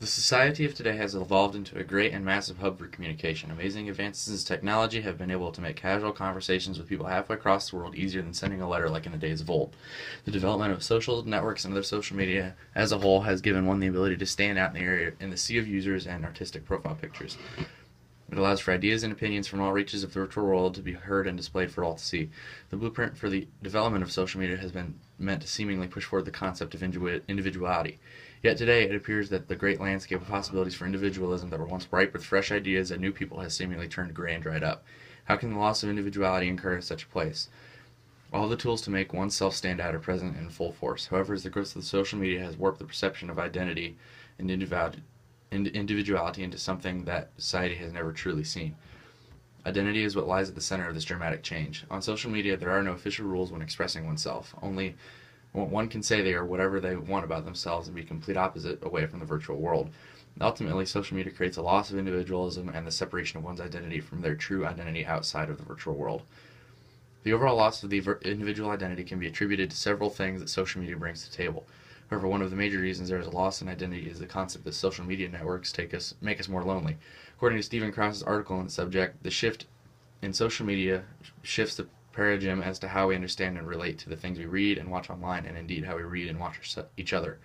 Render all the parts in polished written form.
The society of today has evolved into a great and massive hub for communication. Amazing advances in technology have been able to make casual conversations with people halfway across the world easier than sending a letter like in the days of old. The development of social networks and other social media as a whole has given one the ability to stand out in the area in the sea of users and artistic profile pictures. It allows for ideas and opinions from all reaches of the virtual world to be heard and displayed for all to see. The blueprint for the development of social media has been meant to seemingly push forward the concept of individuality. Yet today, it appears that the great landscape of possibilities for individualism that were once ripe with fresh ideas and new people has seemingly turned gray and dried up. How can the loss of individuality encourage such a place? All the tools to make oneself stand out are present in full force. However, as the growth of the social media has warped the perception of identity and individuality into something that society has never truly seen. Identity is what lies at the center of this dramatic change. On social media, there are no official rules when expressing oneself. Only one can say they are whatever they want about themselves and be complete opposite away from the virtual world. Ultimately, social media creates a loss of individualism and the separation of one's identity from their true identity outside of the virtual world. The overall loss of the individual identity can be attributed to several things that social media brings to the table. However, one of the major reasons there is a loss in identity is the concept that social media networks make us more lonely. According to Stephen Krauss's article on the subject, the shift in social media shifts the paradigm as to how we understand and relate to the things we read and watch online, and indeed how we read and watch each other.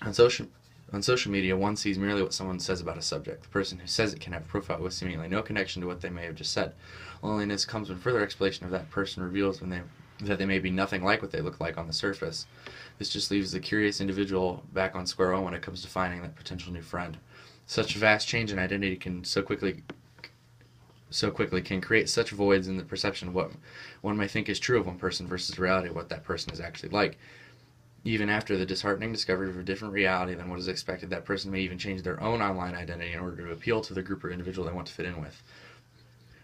On social media, one sees merely what someone says about a subject. The person who says it can have a profile with seemingly no connection to what they may have just said. Loneliness comes when further explanation of that person reveals that they may be nothing like what they look like on the surface. This just leaves the curious individual back on square one when it comes to finding that potential new friend. Such vast change in identity can so quickly can create such voids in the perception of what one may think is true of one person versus the reality of what that person is actually like. Even after the disheartening discovery of a different reality than what is expected, that person may even change their own online identity in order to appeal to the group or individual they want to fit in with.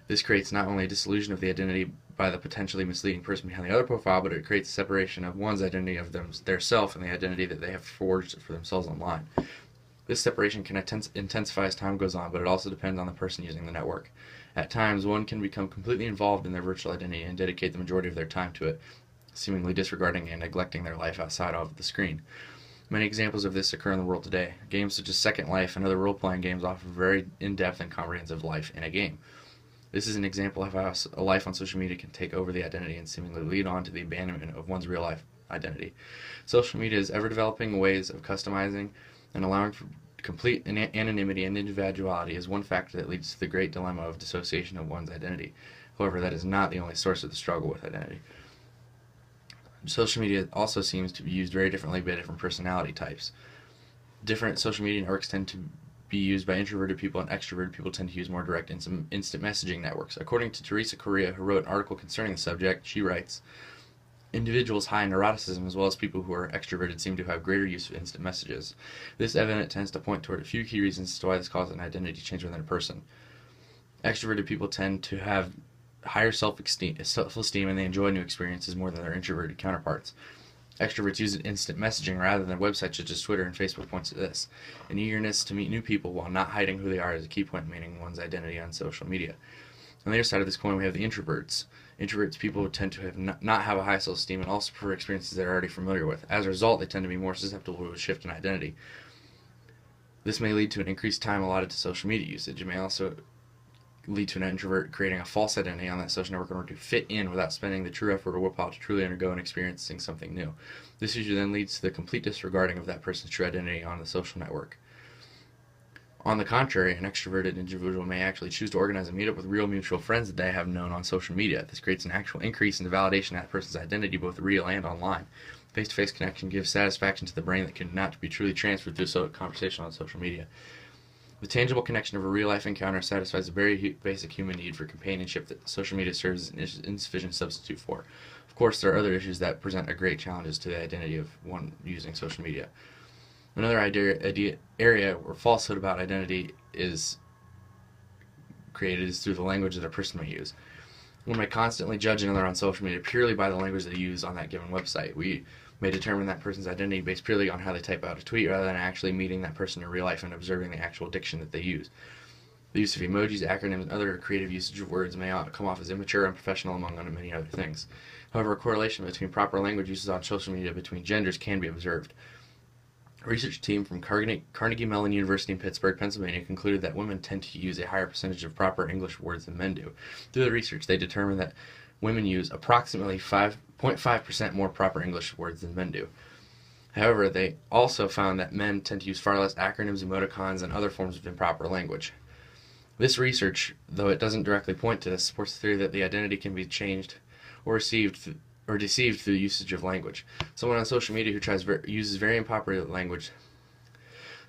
This creates not only a disillusion of the identity by the potentially misleading person behind the other profile, but it creates a separation of one's identity of their self and the identity that they have forged for themselves online. This separation can intensify as time goes on, but it also depends on the person using the network. At times, one can become completely involved in their virtual identity and dedicate the majority of their time to it, seemingly disregarding and neglecting their life outside of the screen. Many examples of this occur in the world today. Games such as Second Life and other role-playing games offer very in-depth and comprehensive life in a game. This is an example of how a life on social media can take over the identity and seemingly lead on to the abandonment of one's real-life identity. Social media is ever-developing ways of customizing and allowing for complete anonymity and individuality is one factor that leads to the great dilemma of dissociation of one's identity. However, that is not the only source of the struggle with identity. Social media also seems to be used very differently by different personality types. Different social media networks tend to be used by introverted people, and extroverted people tend to use more direct instant messaging networks. According to Teresa Correa, who wrote an article concerning the subject, she writes, individuals high in neuroticism as well as people who are extroverted seem to have greater use of instant messages. This evidence tends to point toward a few key reasons as to why this causes an identity change within a person. Extroverted people tend to have higher self-esteem and they enjoy new experiences more than their introverted counterparts. Extroverts use instant messaging rather than websites such as Twitter and Facebook points to this. An eagerness to meet new people while not hiding who they are is a key point in maintaining one's identity on social media. On the other side of this coin, we have the introverts. Introverts people tend to not have a high self-esteem and also prefer experiences they're already familiar with. As a result, they tend to be more susceptible to a shift in identity. This may lead to an increased time allotted to social media usage. It may also lead to an introvert creating a false identity on that social network in order to fit in without spending the true effort or willpower to truly undergo and experiencing something new. This usually then leads to the complete disregarding of that person's true identity on the social network. On the contrary, an extroverted individual may actually choose to organize a meetup with real mutual friends that they have known on social media. This creates an actual increase in the validation of that person's identity, both real and online. Face-to-face connection gives satisfaction to the brain that cannot be truly transferred through a conversation on social media. The tangible connection of a real-life encounter satisfies a very basic human need for companionship that social media serves as an insufficient substitute for. Of course, there are other issues that present a great challenges to the identity of one using social media. Another area where falsehood about identity is created is through the language that a person may use. One may constantly judge another on social media purely by the language they use on that given website. We may determine that person's identity based purely on how they type out a tweet rather than actually meeting that person in real life and observing the actual diction that they use. The use of emojis, acronyms, and other creative usage of words may come off as immature and unprofessional among many other things. However, a correlation between proper language uses on social media between genders can be observed. A research team from Carnegie Mellon University in Pittsburgh, Pennsylvania, concluded that women tend to use a higher percentage of proper English words than men do. Through the research, they determined that women use approximately 5.5% more proper English words than men do. However, they also found that men tend to use far less acronyms, emoticons, and other forms of improper language. This research, though it doesn't directly point to this, supports the theory that the identity can be changed or deceived through the usage of language. Someone on social media who uses very improper language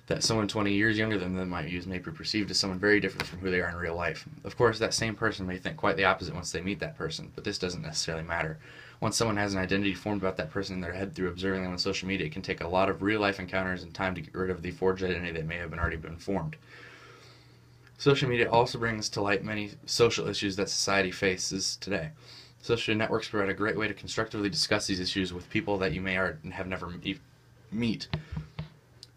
that someone 20 years younger than them might use may be perceived as someone very different from who they are in real life. Of course, that same person may think quite the opposite once they meet that person, but this doesn't necessarily matter. Once someone has an identity formed about that person in their head through observing them on social media, it can take a lot of real-life encounters and time to get rid of the forged identity that may have already been formed. Social media also brings to light many social issues that society faces today. Social networks provide a great way to constructively discuss these issues with people that you may or have never meet.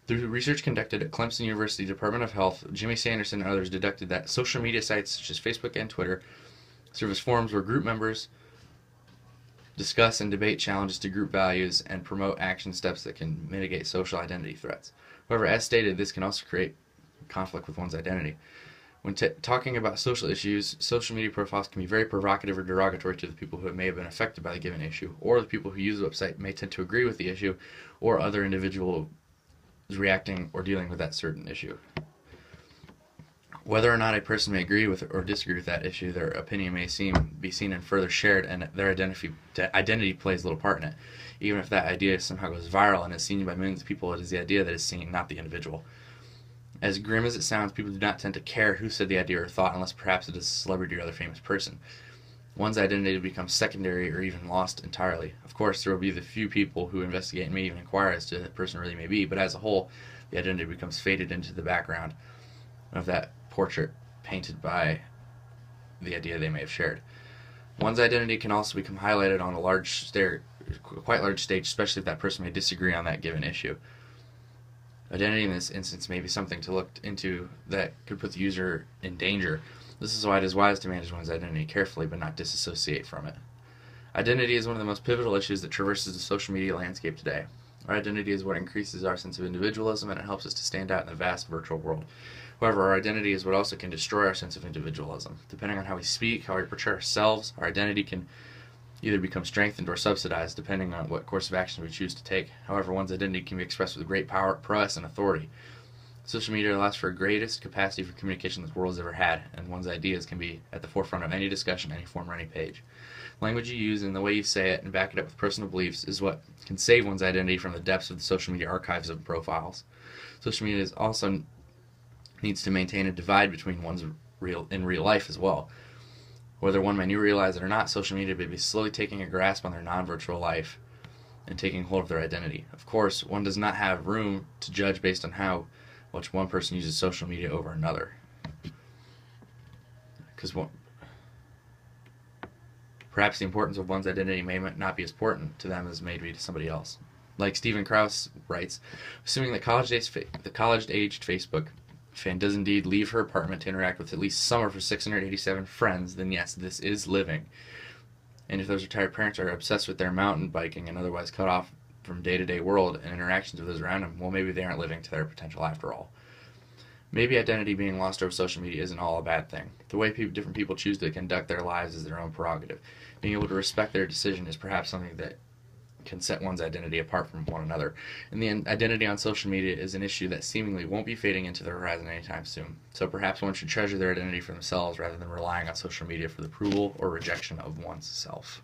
Through research conducted at Clemson University Department of Health, Jimmy Sanderson and others deducted that social media sites such as Facebook and Twitter serve as forums where group members discuss and debate challenges to group values and promote action steps that can mitigate social identity threats. However, as stated, this can also create conflict with one's identity. When talking about social issues, social media profiles can be very provocative or derogatory to the people who may have been affected by the given issue, or the people who use the website may tend to agree with the issue, or other individuals reacting or dealing with that certain issue. Whether or not a person may agree with or disagree with that issue, their opinion may be seen and further shared, and their identity plays little part in it. Even if that idea somehow goes viral and is seen by millions of people, it is the idea that is seen, not the individual. As grim as it sounds, people do not tend to care who said the idea or thought unless perhaps it is a celebrity or other famous person. One's identity becomes secondary or even lost entirely. Of course, there will be the few people who investigate and may even inquire as to who the person really may be, but as a whole, the identity becomes faded into the background of that portrait painted by the idea they may have shared. One's identity can also become highlighted on a quite large stage, especially if that person may disagree on that given issue. Identity in this instance may be something to look into that could put the user in danger. This is why it is wise to manage one's identity carefully but not disassociate from it. Identity is one of the most pivotal issues that traverses the social media landscape today. Our identity is what increases our sense of individualism, and it helps us to stand out in the vast virtual world. However, our identity is what also can destroy our sense of individualism. Depending on how we speak, how we portray ourselves, our identity can either become strengthened or subsidized depending on what course of action we choose to take. However, one's identity can be expressed with great power, prowess, and authority. Social media allows for the greatest capacity for communication this world has ever had, and one's ideas can be at the forefront of any discussion, any forum, or any page. The language you use and the way you say it and back it up with personal beliefs is what can save one's identity from the depths of the social media archives of profiles. Social media also needs to maintain a divide between one's real life as well. Whether one may realize it or not, social media may be slowly taking a grasp on their non-virtual life and taking hold of their identity. Of course, one does not have room to judge based on how much one person uses social media over another. Because perhaps the importance of one's identity may not be as important to them as may be to somebody else. Like Stephen Krauss writes, assuming the college-aged Facebook fan does indeed leave her apartment to interact with at least some of her 687 friends, then yes, this is living. And if those retired parents are obsessed with their mountain biking and otherwise cut off from day-to-day world and interactions with those around them, well, maybe they aren't living to their potential after all. Maybe identity being lost over social media isn't all a bad thing. The way different people choose to conduct their lives is their own prerogative. Being able to respect their decision is perhaps something that can set one's identity apart from one another. And the identity on social media is an issue that seemingly won't be fading into the horizon anytime soon. So perhaps one should treasure their identity for themselves rather than relying on social media for the approval or rejection of one's self.